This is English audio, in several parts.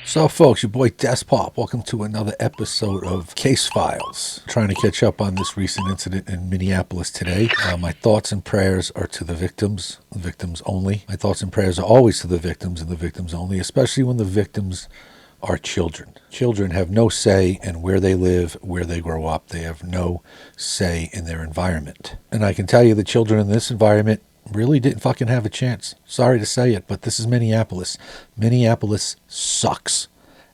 So, folks, your boy Despop. Welcome to another episode of Case Files. Trying to catch up on this recent incident in Minneapolis today. My thoughts and prayers are to the victims only. My thoughts and prayers are always to the victims and the victims only, especially when the victims are children. Children have no say in where they live, where they grow up. They have no say in their environment. And I can tell you the children in this environment really didn't fucking have a chance. Sorry to say it, but this is Minneapolis. Minneapolis sucks.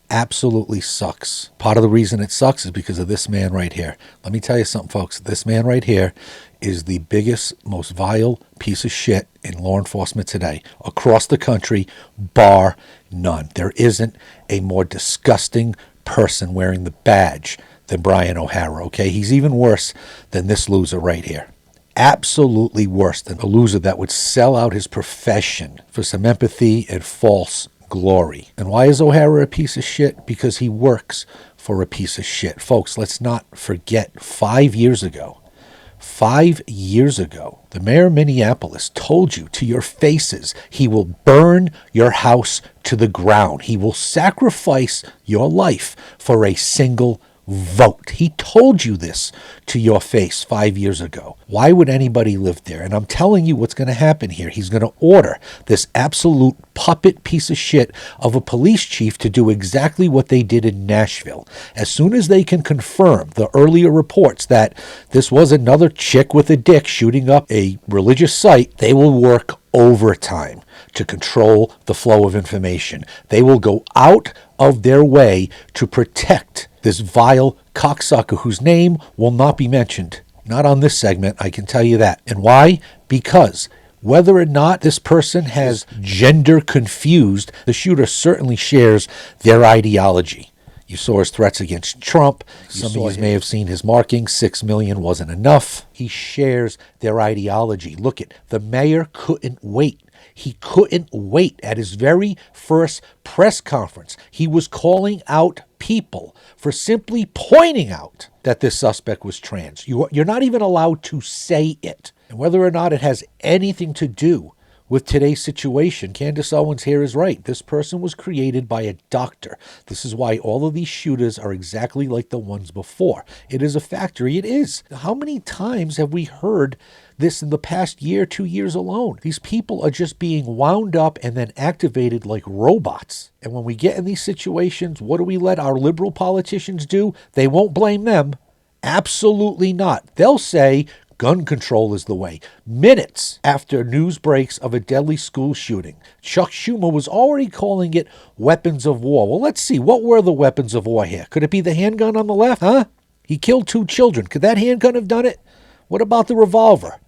Absolutely sucks. Part of the reason it sucks is because of this man right here. Let me tell you something, folks. This man right here is the biggest, most vile piece of shit in law enforcement today. Across the country, bar none. There isn't a more disgusting person wearing the badge than Brian O'Hara, okay? He's even worse than this loser right here. Absolutely worse than a loser that would sell out his profession for some empathy and false glory. And why is O'Hara a piece of shit? Because he works for a piece of shit. Folks, let's not forget 5 years ago, the mayor of Minneapolis told you to your faces he will burn your house to the ground. He will sacrifice your life for a single vote. He told you this to your face 5 years ago. Why would anybody live there? And I'm telling you what's going to happen here. He's going to order this absolute puppet piece of shit of a police chief to do exactly what they did in Nashville. As soon as they can confirm the earlier reports that this was another chick with a dick shooting up a religious site, they will work overtime to control the flow of information. They will go out of their way to protect this vile cocksucker whose name will not be mentioned. Not on this segment, I can tell you that. And why? Because whether or not this person has gender confused, the shooter certainly shares their ideology. You saw his threats against Trump. Some of you may have seen his markings. 6 million wasn't enough. He shares their ideology. Look it, the mayor couldn't wait. He couldn't wait. At his very first press conference, he was calling out people for simply pointing out that this suspect was trans. You're not even allowed to say it. And whether or not it has anything to do with today's situation, Candace Owens here is right. This person was created by a doctor. This is why all of these shooters are exactly like the ones before. It is a factory. It is. How many times have we heard this in the past year, 2 years alone? These people are just being wound up and then activated like robots. And when we get in these situations, what do we let our liberal politicians do? They won't blame them. Absolutely not. They'll say gun control is the way. Minutes after news breaks of a deadly school shooting, Chuck Schumer was already calling it weapons of war. Well, let's see. What were the weapons of war here? Could it be the handgun on the left? Huh? He killed 2 children. Could that handgun have done it? What about the revolver?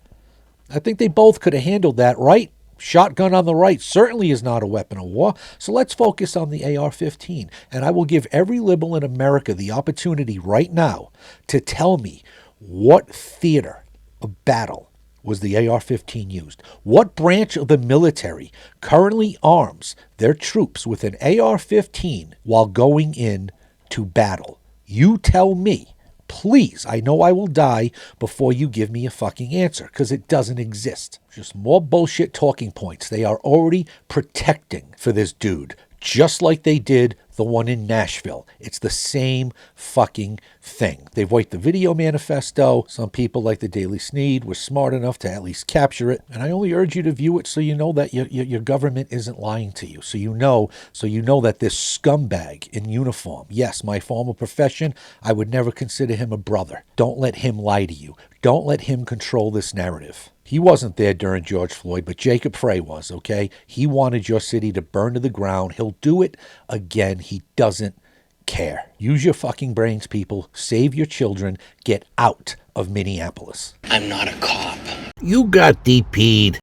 I think they both could have handled that, right? Shotgun on the right certainly is not a weapon of war. So let's focus on the AR-15. And I will give every liberal in America the opportunity right now to tell me what theater of battle was the AR-15 used. What branch of the military currently arms their troops with an AR-15 while going in to battle? You tell me. Please, I know I will die before you give me a fucking answer, because it doesn't exist. Just more bullshit talking points. They are already protecting for this dude, just like they did the one in Nashville. It's the same fucking thing. They've wiped the video manifesto. Some people, like the Daily Sneed, were smart enough to at least capture it. And I only urge you to view it so you know that your government isn't lying to you. So you know that this scumbag in uniform, yes, my former profession, I would never consider him a brother. Don't let him lie to you. Don't let him control this narrative. He wasn't there during George Floyd, but Jacob Frey was, okay? He wanted your city to burn to the ground. He'll do it again. He doesn't care. Use your fucking brains, people. Save your children. Get out of Minneapolis. I'm not a cop. You got DP'd.